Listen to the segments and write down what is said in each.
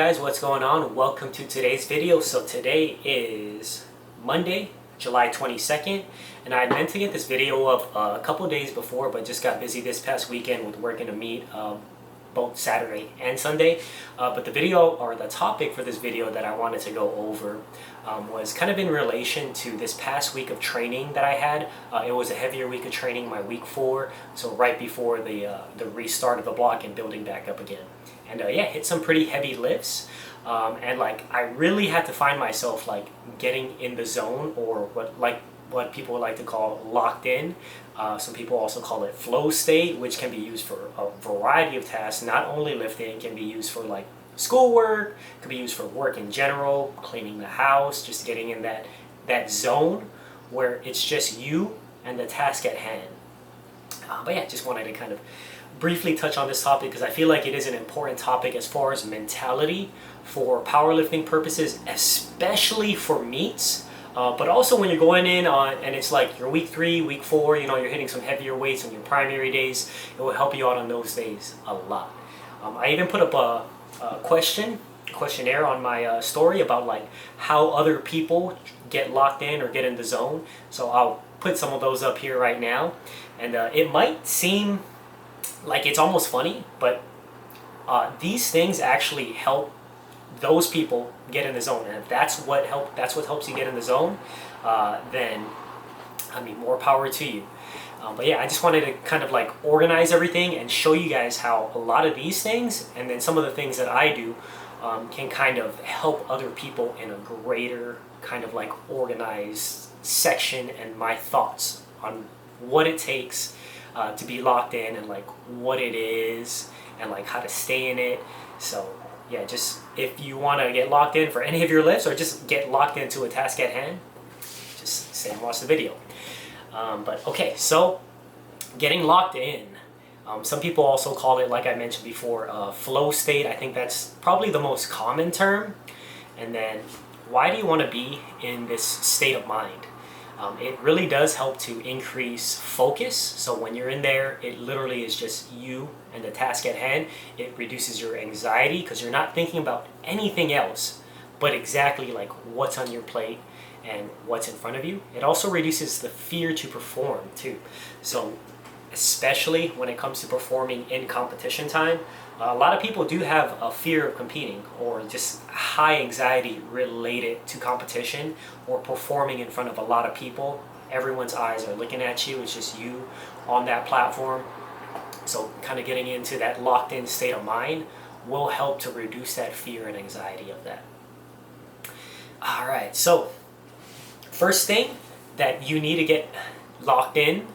guys, what's going on? Welcome to today's video. So today is Monday, July 22nd, and I meant to get this video up a couple days before, but just got busy this past weekend with working to meet both Saturday and Sunday. But the video, or the topic for this video that I wanted to go over was kind of in relation to this past week of training that I had. It was a heavier week of training, my week 4, so right before the restart of the block and building back up again. And yeah, hit some pretty heavy lifts, and like I really had to find myself like getting in the zone, or what people like to call locked in. Some people also call it flow state, which can be used for a variety of tasks, not only lifting. It can be used for like schoolwork, could be used for work in general, cleaning the house, just getting in that zone where it's just you and the task at hand. But yeah, just wanted to kind of briefly touch on this topic because I feel like it is an important topic as far as mentality for powerlifting purposes, especially for meets. But also when you're going in on, and it's like your week 3, week 4, you know, you're hitting some heavier weights on your primary days, it will help you out on those days a lot. I even put up a questionnaire on my story about like how other people get locked in or get in the zone. So I'll put some of those up here right now. And it might seem like it's almost funny, but these things actually help those people get in the zone. And if that's what helps you get in the zone, then I mean, more power to you. But yeah, I just wanted to kind of like organize everything and show you guys how a lot of these things, and then some of the things that I do, can kind of help other people in a greater kind of like organized section, and my thoughts on what it takes to be locked in, and like what it is, and like how to stay in it. So yeah, just if you want to get locked in for any of your lifts, or just get locked into a task at hand, just stay and watch the video. But okay, so getting locked in. Some people also call it, like I mentioned before, flow state. I think that's probably the most common term. And then, why do you want to be in this state of mind? It really does help to increase focus. So when you're in there, it literally is just you and the task at hand. It reduces your anxiety because you're not thinking about anything else but exactly like what's on your plate and what's in front of you. It also reduces the fear to perform too. So especially when it comes to performing in competition time, a lot of people do have a fear of competing, or just high anxiety related to competition or performing in front of a lot of people. Everyone's eyes are looking at you. It's just you on that platform. So kind of getting into that locked in state of mind will help to reduce that fear and anxiety of that. All right, so first thing that you need to get locked in,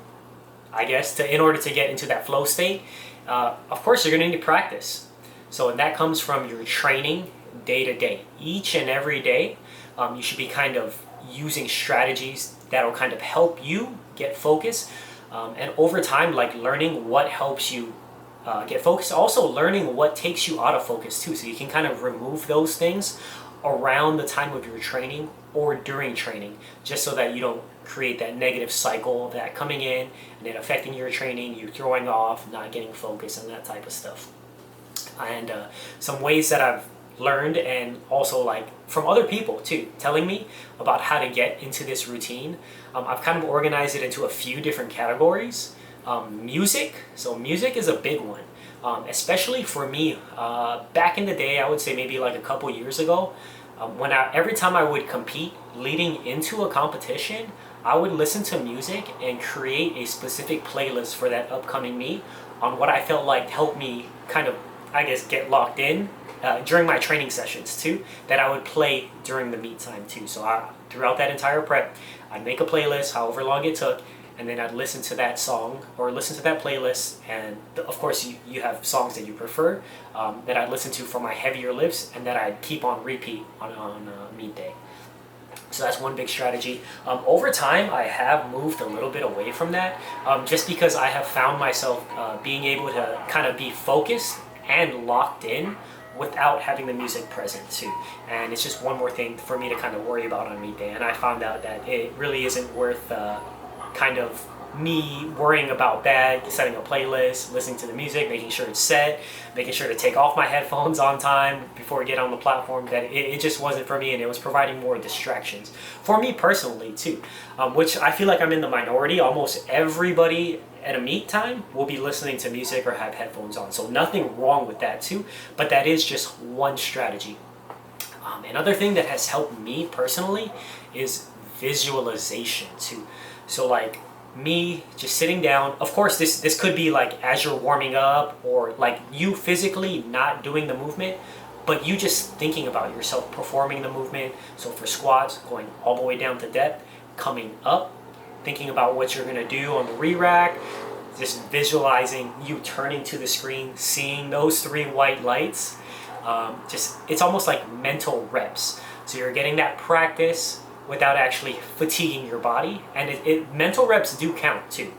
I guess, in order to get into that flow state, of course, you're going to need practice. So that comes from your training day to day. Each and every day, you should be kind of using strategies that'll kind of help you get focused. And over time, like learning what helps you get focused, also learning what takes you out of focus too. So you can kind of remove those things around the time of your training or during training, just so that you don't create that negative cycle of that coming in and then affecting your training, you throwing off, not getting focused, and that type of stuff. And some ways that I've learned, and also like from other people too, telling me about how to get into this routine, I've kind of organized it into a few different categories. Music, so music is a big one. Especially for me, back in the day, I would say maybe like a couple years ago, every time I would compete leading into a competition, I would listen to music and create a specific playlist for that upcoming meet on what I felt like helped me kind of, I guess, get locked in during my training sessions too, that I would play during the meet time too. So throughout that entire prep, I'd make a playlist, however long it took, and then I'd listen to that song or listen to that playlist. And of course, you have songs that you prefer that I'd listen to for my heavier lifts, and that I'd keep on repeat on meet day. So that's one big strategy. Over time, I have moved a little bit away from that, just because I have found myself being able to kind of be focused and locked in without having the music present too. And it's just one more thing for me to kind of worry about on meet day. And I found out that it really isn't worth kind of me worrying about that, setting a playlist, listening to the music, making sure it's set, making sure to take off my headphones on time before I get on the platform, that it just wasn't for me, and it was providing more distractions for me personally too, which I feel like I'm in the minority. Almost everybody at a meet time will be listening to music or have headphones on, so nothing wrong with that too, but that is just one strategy. Another thing that has helped me personally is visualization too. So like me just sitting down, of course this could be like as you're warming up, or like you physically not doing the movement, but you just thinking about yourself performing the movement. So for squats, going all the way down to depth, coming up, thinking about what you're gonna do on the re-rack, just visualizing you turning to the screen, seeing those 3 white lights. It's almost like mental reps. So you're getting that practice without actually fatiguing your body, and mental reps do count too.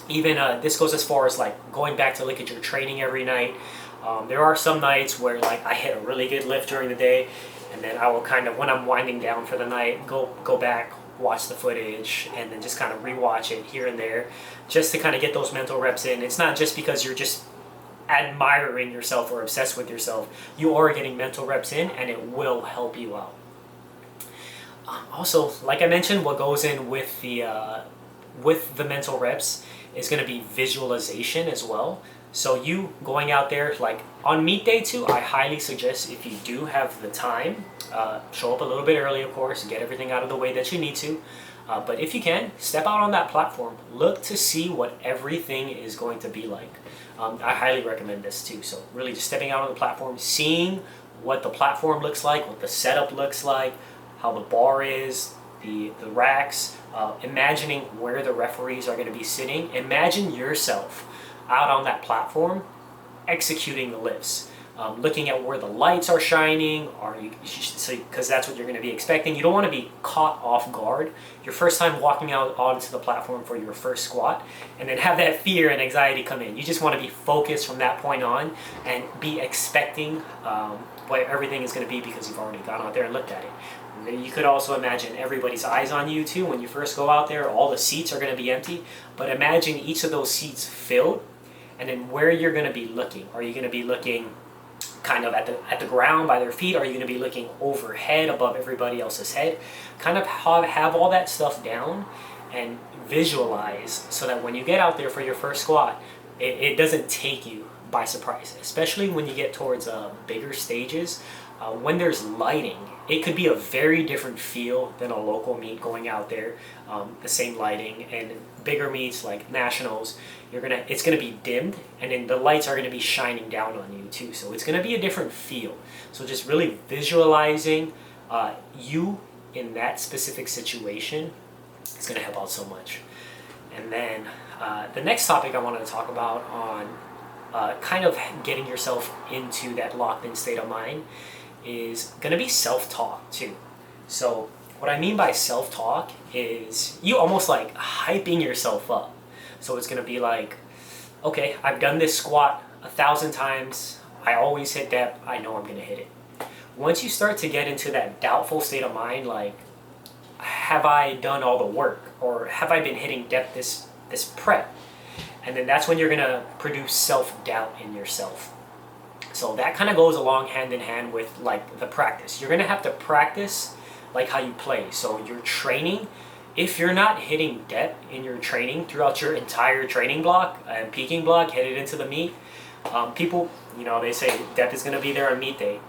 Even this goes as far as like going back to look at your training every night. There are some nights where like I hit a really good lift during the day, and then I will kind of, when I'm winding down for the night, go back, watch the footage, and then just kind of rewatch it here and there, just to kind of get those mental reps in. It's not just because you're just admiring yourself or obsessed with yourself. You are getting mental reps in, and it will help you out. Also, like I mentioned, what goes in with the mental reps is going to be visualization as well. So you going out there, like on meet day too, I highly suggest, if you do have the time, show up a little bit early, of course, get everything out of the way that you need to. But if you can, step out on that platform, look to see what everything is going to be like. I highly recommend this too. So really just stepping out on the platform, seeing what the platform looks like, what the setup looks like, how the bar is, the racks, imagining where the referees are going to be sitting. Imagine yourself out on that platform executing the lifts, looking at where the lights are shining, because that's what you're going to be expecting. You don't want to be caught off guard your first time walking out onto the platform for your first squat, and then have that fear and anxiety come in. You just want to be focused from that point on and be expecting what everything is going to be, because you've already gone out there and looked at it. You could also imagine everybody's eyes on you too. When you first go out there, all the seats are going to be empty, but imagine each of those seats filled, and then where you're going to be looking. Are you going to be looking kind of at the ground by their feet? Are you going to be looking overhead above everybody else's head? Kind of have all that stuff down and visualize, so that when you get out there for your first squat, it doesn't take you by surprise, especially when you get towards bigger stages. When there's lighting, it could be a very different feel than a local meet going out there. The same lighting, and bigger meets like nationals, it's gonna be dimmed, and then the lights are gonna be shining down on you too. So it's gonna be a different feel. So just really visualizing you in that specific situation is gonna help out so much. And then the next topic I wanted to talk about on kind of getting yourself into that locked-in state of mind is going to be self-talk too. So what I mean by self-talk is you almost like hyping yourself up. So it's going to be like, okay, I've done this squat 1,000 times. I always hit depth. I know I'm going to hit it. Once you start to get into that doubtful state of mind, like, have I done all the work, or have I been hitting depth this prep? And then that's when you're going to produce self-doubt in yourself. So that kind of goes along hand in hand with like the practice. You're going to have to practice like how you play. So your training, if you're not hitting depth in your training throughout your entire training block and peaking block headed into the meet, people, they say depth is going to be there on meet day.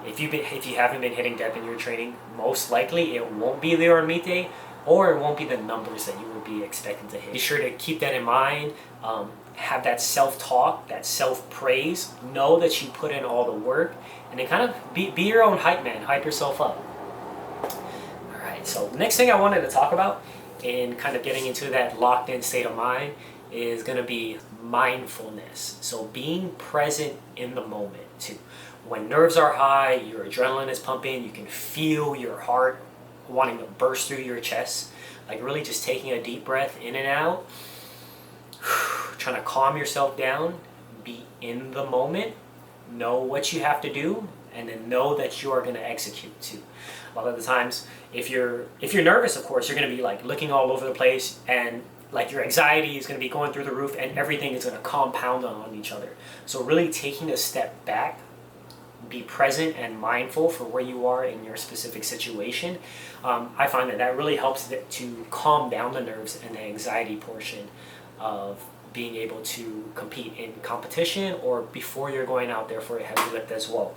If you haven't been hitting depth in your training, most likely it won't be there on meet day, or it won't be the numbers that you would be expecting to hit. Be sure to keep that in mind. Have that self-talk, that self-praise. Know that you put in all the work, and then kind of be your own hype man. Hype yourself up. All right, so the next thing I wanted to talk about in kind of getting into that locked-in state of mind is going to be mindfulness. So being present in the moment too. When nerves are high, your adrenaline is pumping, you can feel your heart wanting to burst through your chest. Like really just taking a deep breath in and out. Trying to calm yourself down, be in the moment, know what you have to do, and then know that you are going to execute too. A lot of the times, if you're nervous, of course, you're going to be like looking all over the place, and like your anxiety is going to be going through the roof, and everything is going to compound on each other. So really taking a step back, be present and mindful for where you are in your specific situation. I find that really helps to calm down the nerves and the anxiety portion of being able to compete in competition or before you're going out there for a heavy lift as well.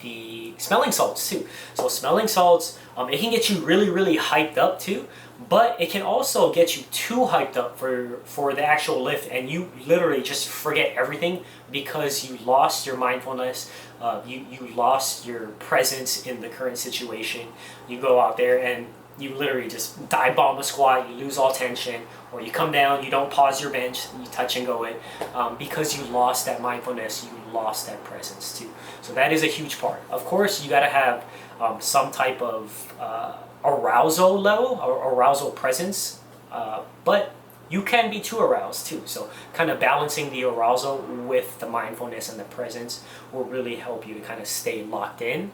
The smelling salts too. So smelling salts, it can get you really hyped up too, but it can also get you too hyped up for the actual lift, and you literally just forget everything because you lost your mindfulness, you lost your presence in the current situation. You go out there and you literally just dive bomb a squat, you lose all tension, or you come down, you don't pause your bench, you touch and go it, because you lost that mindfulness, you lost that presence too. So that is a huge part. Of course, you got to have some type of arousal level or arousal presence, but you can be too aroused too. So kind of balancing the arousal with the mindfulness and the presence will really help you to kind of stay locked in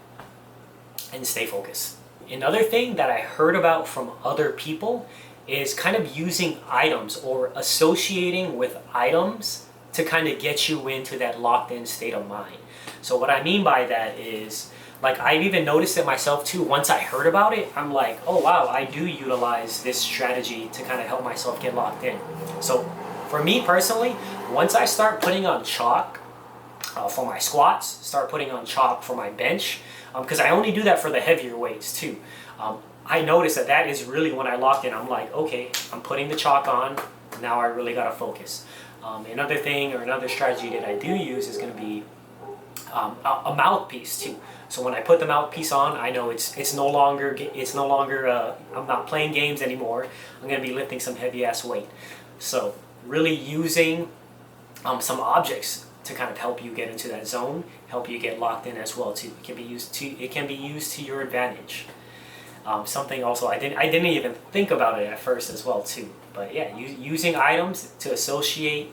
and stay focused. Another thing that I heard about from other people is kind of using items or associating with items to kind of get you into that locked in state of mind. So what I mean by that is, like, I've even noticed it myself too. Once I heard about it, I'm like, oh wow, I do utilize this strategy to kind of help myself get locked in. So for me personally, once I start putting on chalk for my squats, start putting on chalk for my bench, because I only do that for the heavier weights too. I notice that is really when I lock in. I'm like, okay, I'm putting the chalk on, now I really gotta focus. Another thing or another strategy that I do use is going to be a mouthpiece too. So when I put the mouthpiece on, I know it's no longer I'm not playing games anymore. I'm going to be lifting some heavy ass weight. So really using some objects to kind of help you get into that zone, help you get locked in as well too. It can be used to your advantage. Something also I didn't even think about it at first as well too. But yeah, using items to associate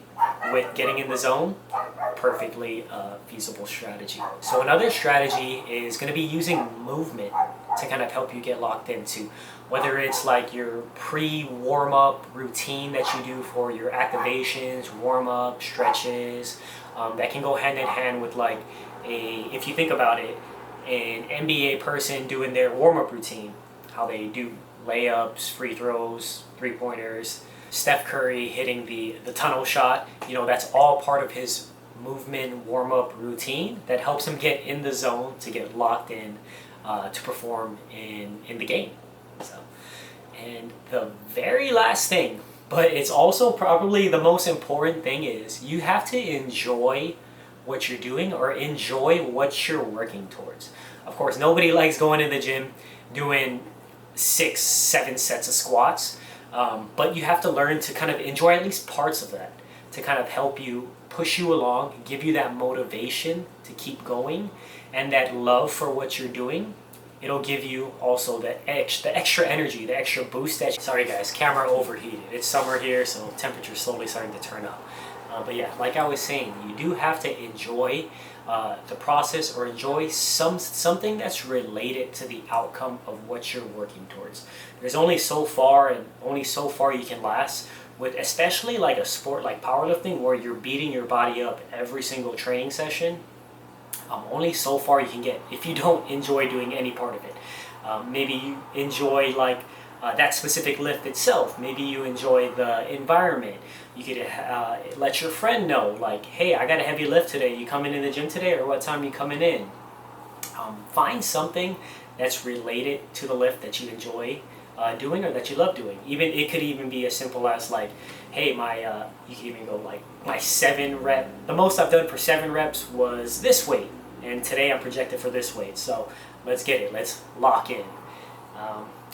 with getting in the zone, perfectly feasible strategy. So another strategy is going to be using movement to kind of help you get locked into, whether it's like your pre-warm-up routine that you do for your activations, warm-up, stretches, that can go hand in hand with like if you think about it, an NBA person doing their warm-up routine, how they do layups, free throws, three-pointers, Steph Curry hitting the tunnel shot, that's all part of his movement warm-up routine that helps him get in the zone to get locked in to perform in the game. So, and the very last thing, but it's also probably the most important thing, is you have to enjoy what you're doing or enjoy what you're working towards. Of course, nobody likes going in the gym doing 6-7 sets of squats, but you have to learn to kind of enjoy at least parts of that to kind of help you, push you along, give you that motivation to keep going and that love for what you're doing. It'll give you also the extra energy, the extra boost that sorry guys, camera overheated. It's summer here, so temperature's slowly starting to turn up. But yeah, like I was saying, you do have to enjoy the process or enjoy something that's related to the outcome of what you're working towards. There's only so far and only so far you can last with, especially like a sport like powerlifting where you're beating your body up every single training session. Only so far you can get if you don't enjoy doing any part of it. Maybe you enjoy like that specific lift itself. Maybe you enjoy the environment. You could let your friend know, like, hey, I got a heavy lift today. You coming in the gym today, or what time are you coming in? Find something that's related to the lift that you enjoy doing or that you love doing. Even it could even be as simple as like, hey, you can even go like my 7 rep. The most I've done for 7 reps was this weight, and today I'm projected for this weight. So let's get it. Let's lock in.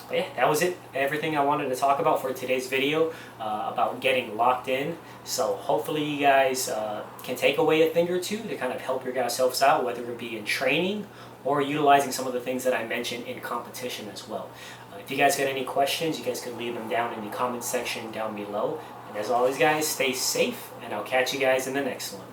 But yeah, that was it. Everything I wanted to talk about for today's video about getting locked in. So hopefully you guys can take away a thing or two to kind of help your guys selves out, whether it be in training or utilizing some of the things that I mentioned in competition as well. If you guys got any questions, you guys could leave them down in the comment section down below. And as always guys, stay safe, and I'll catch you guys in the next one.